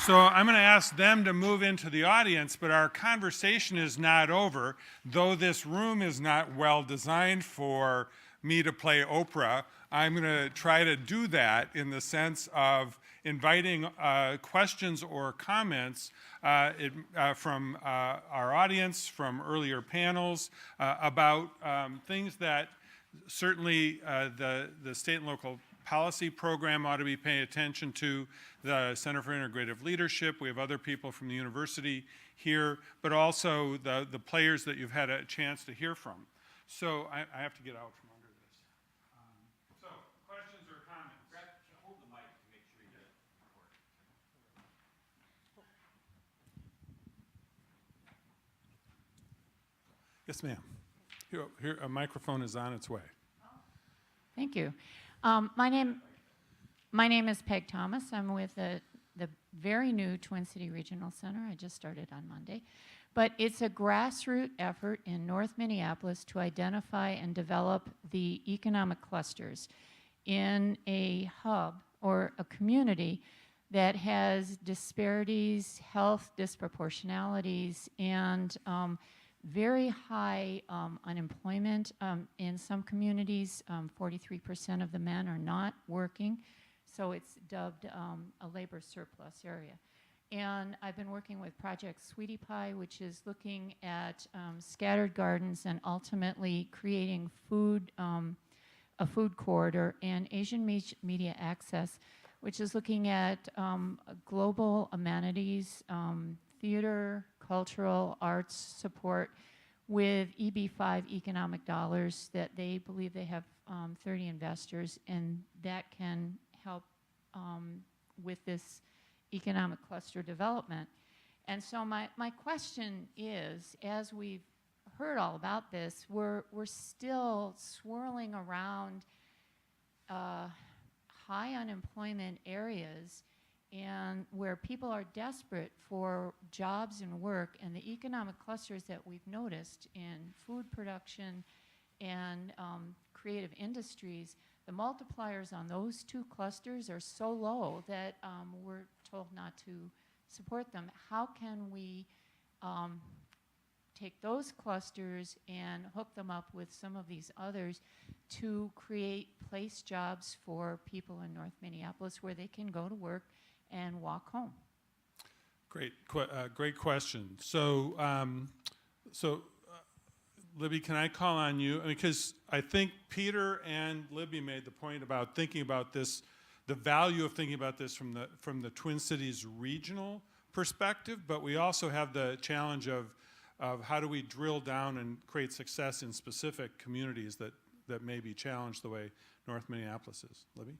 So I'm going to ask them to move into the audience, but our conversation is not over. Though this room is not well designed for me to play Oprah, I'm going to try to do that in the sense of inviting questions or comments from our audience, from earlier panels, about things that certainly the state and local policy program ought to be paying attention to, the Center for Integrative Leadership. We have other people from the university here, but also the players that you've had a chance to hear from. So I have to get out from under this. So questions or comments? Hold the mic to make sure you get it recorded. Yes, ma'am. Here, a microphone is on its way. Thank you. My name is Peg Thomas. I'm with the very new Twin City Regional Center. I just started on Monday. But it's a grassroots effort in North Minneapolis to identify and develop the economic clusters in a hub or a community that has disparities, health disproportionalities, and very high unemployment. In some communities, 43% of the men are not working, so it's dubbed a labor surplus area. And I've been working with Project Sweetie Pie, which is looking at scattered gardens and ultimately creating food, a food corridor, and Asian Media Access, which is looking at global amenities, theater, cultural, arts support with EB5 economic dollars that they believe they have 30 investors, and that can help with this economic cluster development. And so my question is, as we've heard all about this, we're still swirling around high unemployment areas and where people are desperate for jobs and work, and the economic clusters that we've noticed in food production and creative industries, the multipliers on those two clusters are so low that we're told not to support them. How can we take those clusters and hook them up with some of these others to create place jobs for people in North Minneapolis where they can go to work and walk home? Great question. So, Libby, can I call on you? Because I think Peter and Libby made the point about thinking about this, the value of thinking about this from the Twin Cities regional perspective, but we also have the challenge of how do we drill down and create success in specific communities that may be challenged the way North Minneapolis is. Libby?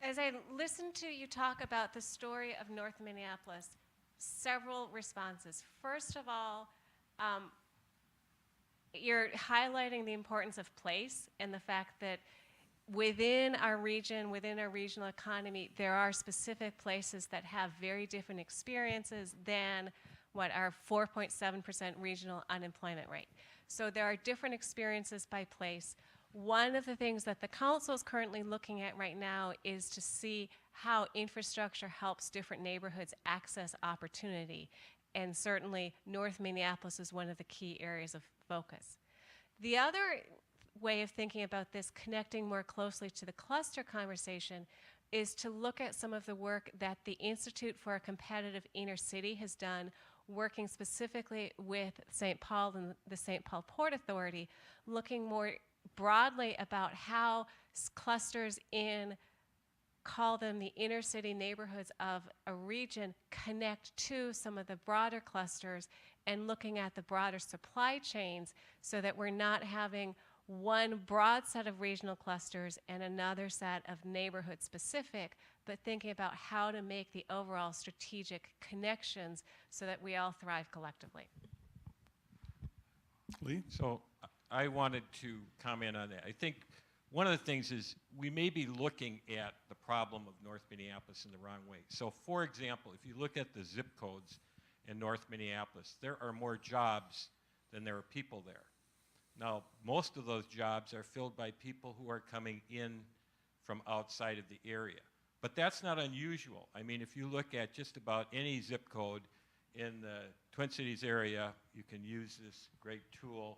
As I listened to you talk about the story of North Minneapolis, several responses. First of all, you're highlighting the importance of place and the fact that within our region, within our regional economy, there are specific places that have very different experiences than what our 4.7% regional unemployment rate. So there are different experiences by place. One of the things that the council is currently looking at right now is to see how infrastructure helps different neighborhoods access opportunity. And certainly North Minneapolis is one of the key areas of focus. The other way of thinking about this, connecting more closely to the cluster conversation, is to look at some of the work that the Institute for a Competitive Inner City has done, working specifically with St. Paul and the St. Paul Port Authority, looking more broadly about how clusters in, call them the inner city neighborhoods of a region, connect to some of the broader clusters, and looking at the broader supply chains so that we're not having one broad set of regional clusters and another set of neighborhood specific, but thinking about how to make the overall strategic connections so that we all thrive collectively. Lee? So I wanted to comment on that. I think one of the things is we may be looking at the problem of North Minneapolis in the wrong way. So for example, if you look at the zip codes in North Minneapolis, there are more jobs than there are people there. Now, most of those jobs are filled by people who are coming in from outside of the area. But that's not unusual. I mean, if you look at just about any zip code in the Twin Cities area, you can use this great tool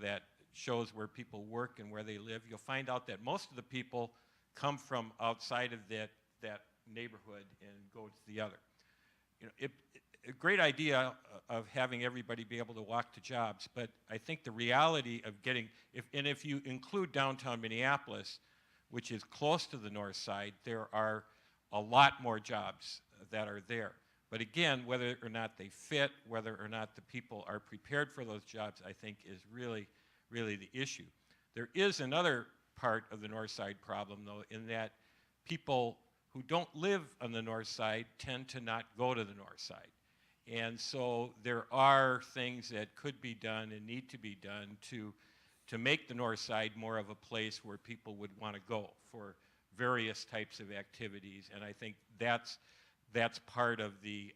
that shows where people work and where they live. You'll find out that most of the people come from outside of that neighborhood and go to the other. You know, a great idea of having everybody be able to walk to jobs, but I think the reality of if you include downtown Minneapolis, which is close to the north side, there are a lot more jobs that are there. But again, whether or not they fit, whether or not the people are prepared for those jobs, I think is really, really the issue. There is another part of the north side problem, though, in that people who don't live on the north side tend to not go to the north side. And so there are things that could be done and need to be done to make the north side more of a place where people would want to go for various types of activities. And I think that's part of the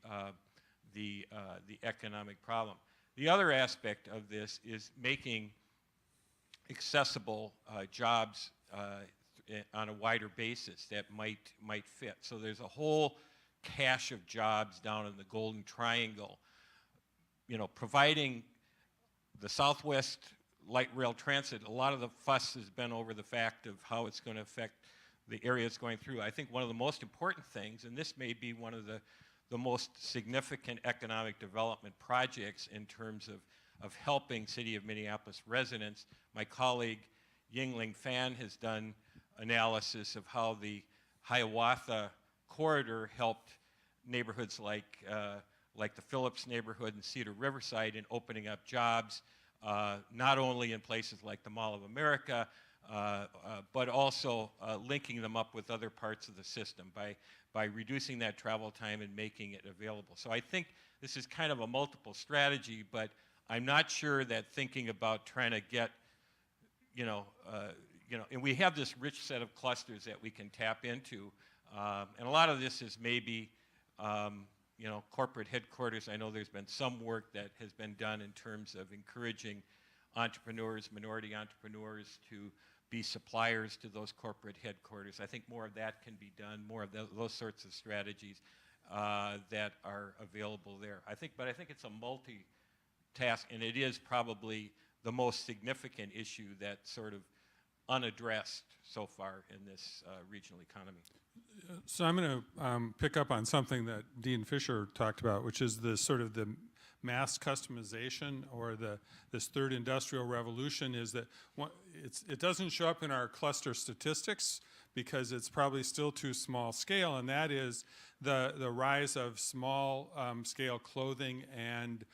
economic problem. The other aspect of this is making accessible jobs on a wider basis that might fit. So there's a whole cache of jobs down in the Golden Triangle. You know, providing the Southwest light rail transit, a lot of the fuss has been over the fact of how it's going to affect the area it's going through. I think one of the most important things, and this may be one of the most significant economic development projects in terms of helping City of Minneapolis residents, my colleague Yingling Fan has done analysis of how the Hiawatha corridor helped neighborhoods like the Phillips neighborhood and Cedar Riverside in opening up jobs, not only in places like the Mall of America, but also linking them up with other parts of the system by reducing that travel time and making it available. So I think this is kind of a multiple strategy, but I'm not sure that thinking about trying to get, and we have this rich set of clusters that we can tap into, and a lot of this is maybe, corporate headquarters. I know there's been some work that has been done in terms of encouraging entrepreneurs, minority entrepreneurs, to be suppliers to those corporate headquarters. I think more of that can be done, more of those sorts of strategies that are available there. But I think it's a multi-task, and it is probably the most significant issue that's sort of unaddressed so far in this regional economy. So I'm going to pick up on something that Dean Fisher talked about, which is the sort of the mass customization, or this third industrial revolution. Is that it doesn't show up in our cluster statistics because it's probably still too small scale, and that is the rise of small scale clothing and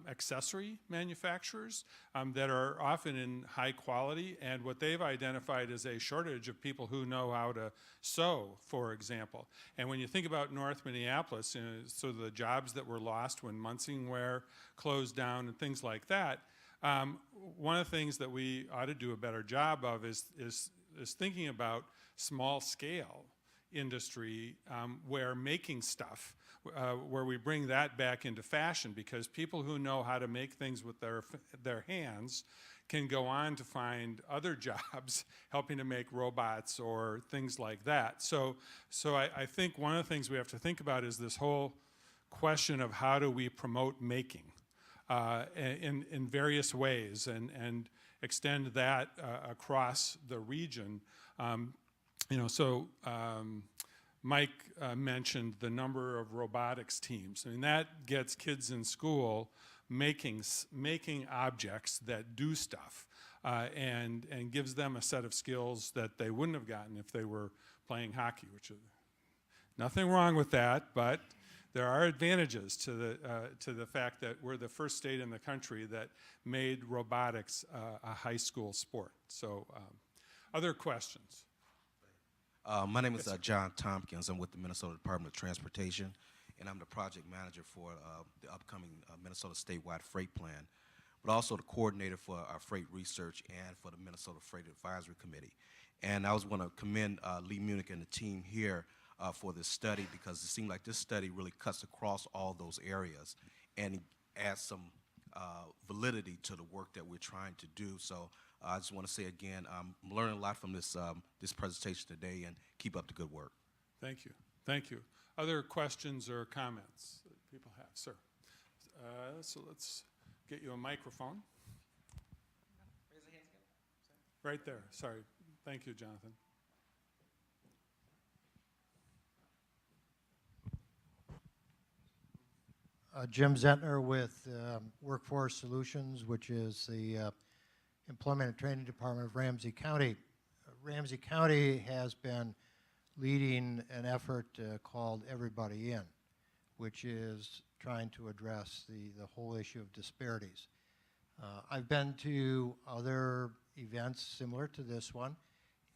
accessory manufacturers that are often in high quality, and what they've identified is a shortage of people who know how to sew, for example. And when you think about North Minneapolis, so the jobs that were lost when Munsingware closed down and things like that, one of the things that we ought to do a better job of is thinking about small scale industry where making stuff, where we bring that back into fashion, because people who know how to make things with their hands can go on to find other jobs helping to make robots or things like that. So I think one of the things we have to think about is this whole question of how do we promote making in various ways and extend that across the region. Mike mentioned the number of robotics teams. I mean, that gets kids in school making objects that do stuff and gives them a set of skills that they wouldn't have gotten if they were playing hockey, which is nothing wrong with that, but there are advantages to the fact that we're the first state in the country that made robotics a high school sport. So other questions? My name is John Tompkins. I'm with the Minnesota Department of Transportation, and I'm the project manager for the upcoming Minnesota statewide freight plan, but also the coordinator for our freight research and for the Minnesota Freight Advisory Committee. And I was want to commend Lee Munich and the team here for this study, because it seemed like this study really cuts across all those areas and adds some validity to the work that we're trying to do. So I just want to say again, I'm learning a lot from this presentation today, and keep up the good work. Thank you. Thank you. Other questions or comments that people have? Sir. So let's get you a microphone. Raise the hands again. Right there. Sorry. Thank you, Jonathan. Jim Zentner with Workforce Solutions, which is the Employment and Training Department of Ramsey County. Ramsey County has been leading an effort called Everybody In, which is trying to address the whole issue of disparities. I've been to other events similar to this one,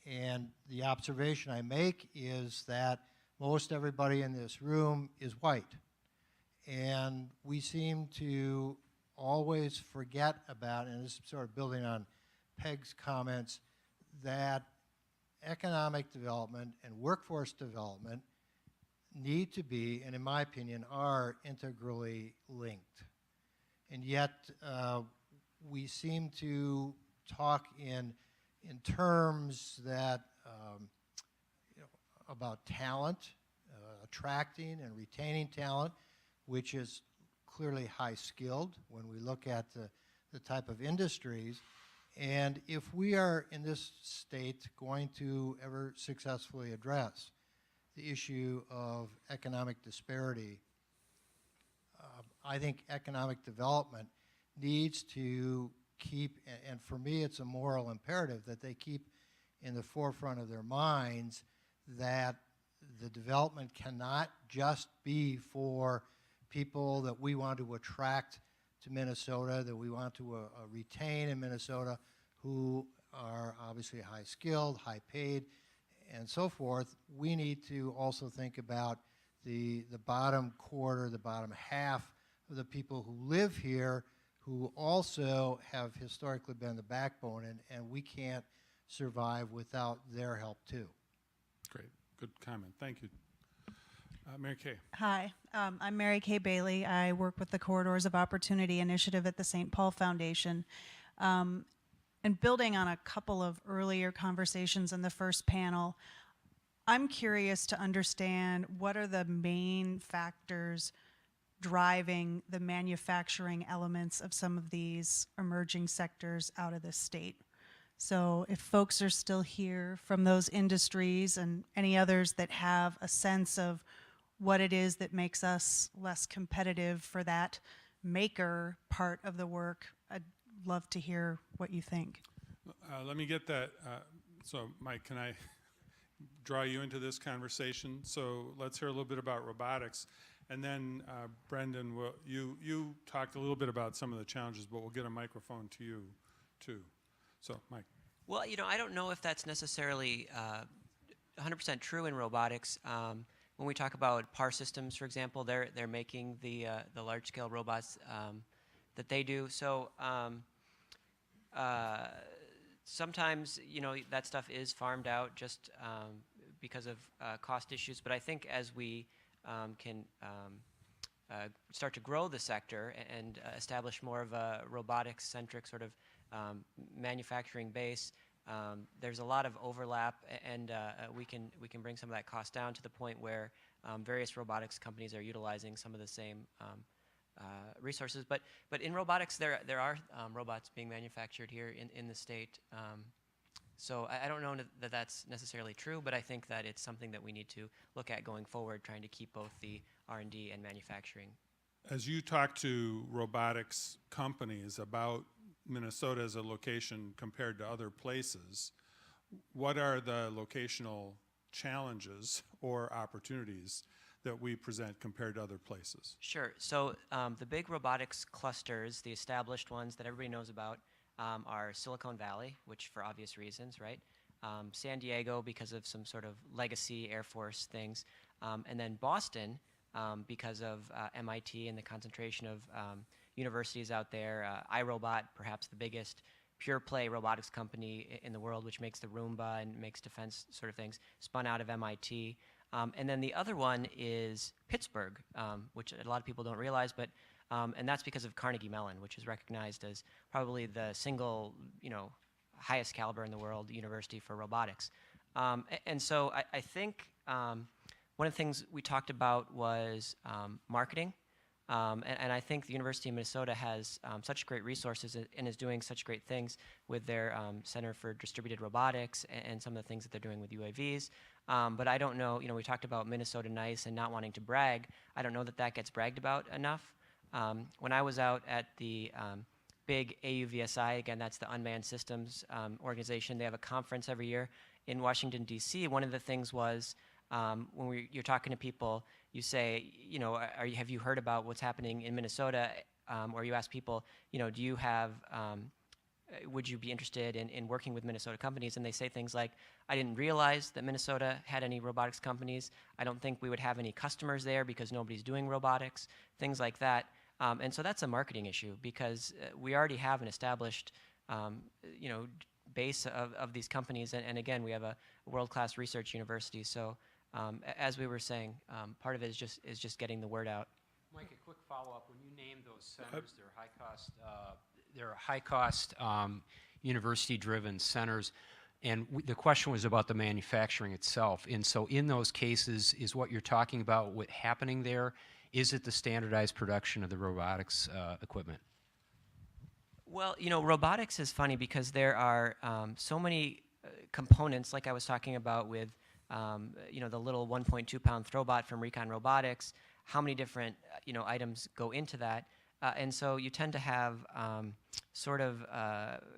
and the observation I make is that most everybody in this room is white. And we seem to always forget about, and this is sort of building on Peg's comments, that economic development and workforce development need to be, and in my opinion, are integrally linked. And yet, we seem to talk in terms that, about talent, attracting and retaining talent, which is clearly high skilled when we look at the type of industries. And if we are in this state going to ever successfully address the issue of economic disparity, I think economic development needs to keep, and for me it's a moral imperative that they keep in the forefront of their minds that the development cannot just be for people that we want to attract to Minnesota, that we want to retain in Minnesota, who are obviously high skilled, high paid, and so forth. We need to also think about the bottom quarter, the bottom half of the people who live here, who also have historically been the backbone, and we can't survive without their help too. Great. Good comment. Thank you. Mary Kay. Hi, I'm Mary Kay Bailey. I work with the Corridors of Opportunity Initiative at the St. Paul Foundation. And building on a couple of earlier conversations in the first panel, I'm curious to understand what are the main factors driving the manufacturing elements of some of these emerging sectors out of this state. So if folks are still here from those industries and any others that have a sense of what it is that makes us less competitive for that maker part of the work, I'd love to hear what you think. Let me get that. So Mike, can I draw you into this conversation? So let's hear a little bit about robotics. And then Brendan, you talked a little bit about some of the challenges, but we'll get a microphone to you too. So Mike. Well, I don't know if that's necessarily 100% true in robotics. When we talk about PAR systems, for example, they're making the large-scale robots that they do. So sometimes, that stuff is farmed out just because of cost issues. But I think as we can start to grow the sector and establish more of a robotics-centric sort of manufacturing base, there's a lot of overlap, and we can bring some of that cost down to the point where various robotics companies are utilizing some of the same resources. But in robotics, there are robots being manufactured here in the state. So I don't know that that's necessarily true, but I think that it's something that we need to look at going forward, trying to keep both the R&D and manufacturing. As you talk to robotics companies about Minnesota as a location compared to other places, what are the locational challenges or opportunities that we present compared to other places? Sure. So the big robotics clusters, the established ones that everybody knows about, are Silicon Valley, which for obvious reasons, right? San Diego because of some sort of legacy Air Force things, and then Boston because of MIT and the concentration of universities out there. iRobot, perhaps the biggest pure play robotics company in the world, which makes the Roomba and makes defense sort of things, spun out of MIT. And then the other one is Pittsburgh, which a lot of people don't realize, but and that's because of Carnegie Mellon, which is recognized as probably the single, highest caliber in the world university for robotics. And so I think One of the things we talked about was marketing. And I think the University of Minnesota has such great resources and is doing such great things with their Center for Distributed Robotics and some of the things that they're doing with UAVs. But I don't know, we talked about Minnesota Nice and not wanting to brag. I don't know that that gets bragged about enough. When I was out at the big AUVSI, again, that's the Unmanned Systems Organization, they have a conference every year in Washington, D.C. One of the things was when you're talking to people, you say, have you heard about what's happening in Minnesota? Or you ask people, do you have, would you be interested in working with Minnesota companies? And they say things like, I didn't realize that Minnesota had any robotics companies. I don't think we would have any customers there because nobody's doing robotics, things like that. And so that's a marketing issue because we already have an established, base of these companies. And again, we have a world-class research university. So as we were saying, part of it is just getting the word out. Mike, a quick follow-up. When you name those centers, they're high-cost university-driven centers, and the question was about the manufacturing itself. And so in those cases, is what you're talking about what happening there, is it the standardized production of the robotics equipment? Well, robotics is funny because there are so many components, like I was talking about with the little 1.2-pound throwbot from Recon Robotics, how many different, items go into that. And so you tend to have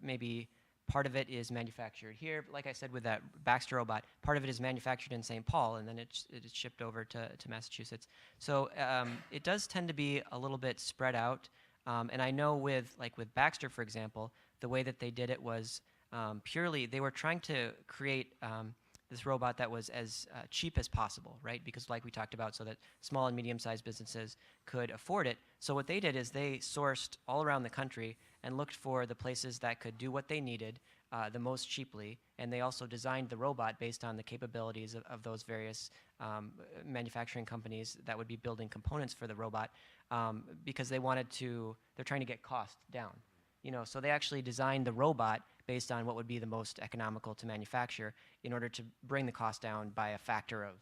maybe part of it is manufactured here. Like I said with that Baxter robot, part of it is manufactured in St. Paul, and then it is shipped over to Massachusetts. So it does tend to be a little bit spread out. And I know with Baxter, for example, the way that they did it was purely, they were trying to create this robot that was as cheap as possible, right? Because like we talked about, so that small and medium-sized businesses could afford it. So what they did is they sourced all around the country and looked for the places that could do what they needed the most cheaply. And they also designed the robot based on the capabilities of those various manufacturing companies that would be building components for the robot because they're trying to get cost down. So they actually designed the robot based on what would be the most economical to manufacture in order to bring the cost down by a factor of,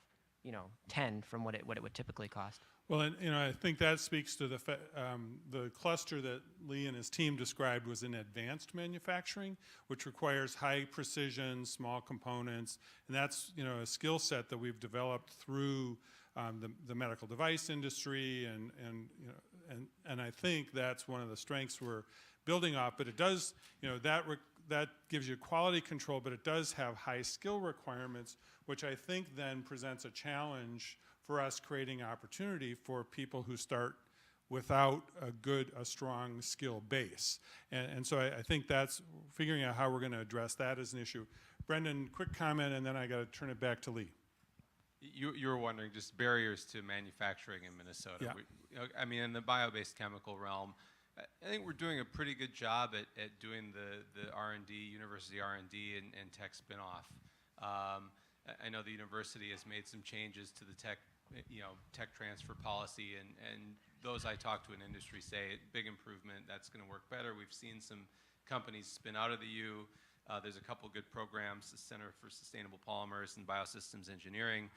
10 from what it would typically cost. Well, and I think that speaks to the cluster that Lee and his team described was in advanced manufacturing, which requires high precision, small components, and that's a skill set that we've developed through the medical device industry, and I think that's one of the strengths we're building off. But it does, that gives you quality control, but it does have high skill requirements, which I think then presents a challenge for us creating opportunity for people who start without a strong skill base. And so I think that's figuring out how we're going to address that as an issue. Brendan, quick comment, and then I got to turn it back to Lee. You were wondering just barriers to manufacturing in Minnesota. Yeah. In the bio-based chemical realm, I think we're doing a pretty good job at doing the R&D, university R&D and tech spinoff. I know the university has made some changes to the tech transfer policy, and those I talk to in industry say big improvement, that's going to work better. We've seen some companies spin out of the U. There's a couple good programs, the Center for Sustainable Polymers and Biosystems Engineering.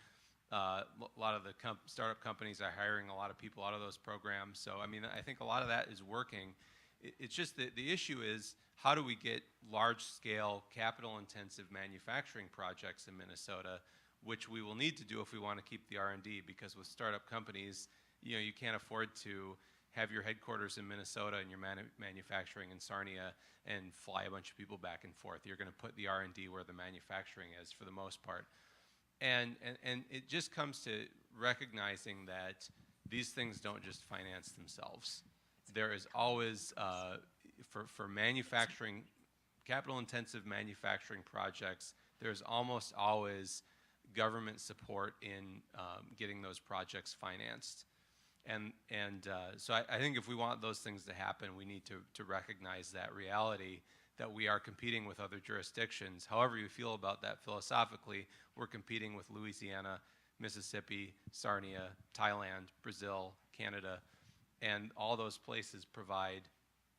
A lot of the startup companies are hiring a lot of people out of those programs. So, I think a lot of that is working. It's just that the issue is, how do we get large-scale, capital-intensive manufacturing projects in Minnesota, which we will need to do if we want to keep the R&D, because with startup companies, you can't afford to have your headquarters in Minnesota and your manufacturing in Sarnia and fly a bunch of people back and forth. You're going to put the R&D where the manufacturing is for the most part. And it just comes to recognizing that these things don't just finance themselves. There is always, for manufacturing, capital-intensive manufacturing projects, there's almost always government support in getting those projects financed. So I think if we want those things to happen, we need to recognize that reality, that we are competing with other jurisdictions. However you feel about that philosophically, we're competing with Louisiana, Mississippi, Sarnia, Thailand, Brazil, Canada, and all those places provide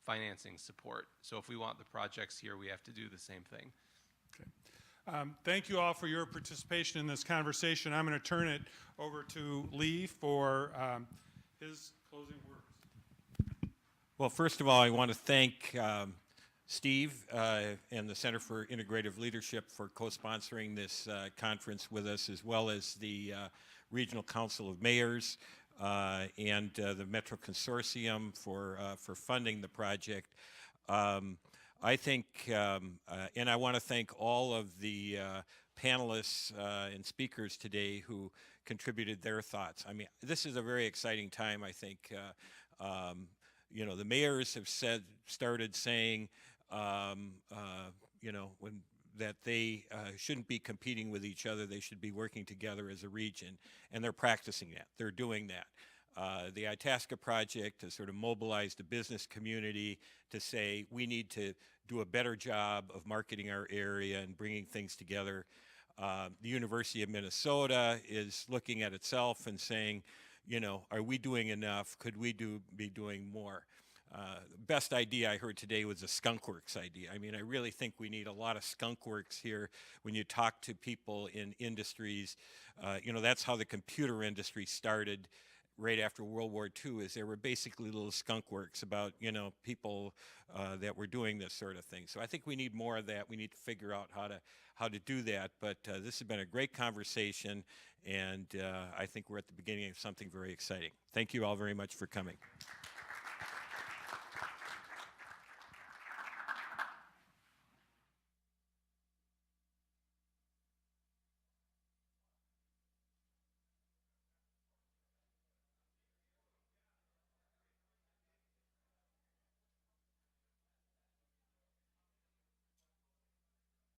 financing support. So if we want the projects here, we have to do the same thing. Okay. Thank you all for your participation in this conversation. I'm going to turn it over to Lee for his closing words. Well, first of all, I want to thank Steve and the Center for Integrative Leadership for co-sponsoring this conference with us, as well as the Regional Council of Mayors and the Metro Consortium for funding the project. I think, and I want to thank all of the panelists and speakers today who contributed their thoughts. I mean, this is a very exciting time, I think. You know, the mayors have started saying, you know, that they shouldn't be competing with each other. They should be working together as a region, and they're practicing that. They're doing that. The Itasca project has sort of mobilized the business community to say we need to do a better job of marketing our area and bringing things together. The University of Minnesota is looking at itself and saying, you know, are we doing enough? Could we be doing more? The best idea I heard today was a skunkworks idea. I mean, I really think we need a lot of skunkworks here. When you talk to people in industries, you know, that's how the computer industry started right after World War II, is there were basically little skunkworks about, you know, people that were doing this sort of thing. So I think we need more of that. We need to figure out how to do that. But this has been a great conversation, and I think we're at the beginning of something very exciting. Thank you all very much for coming.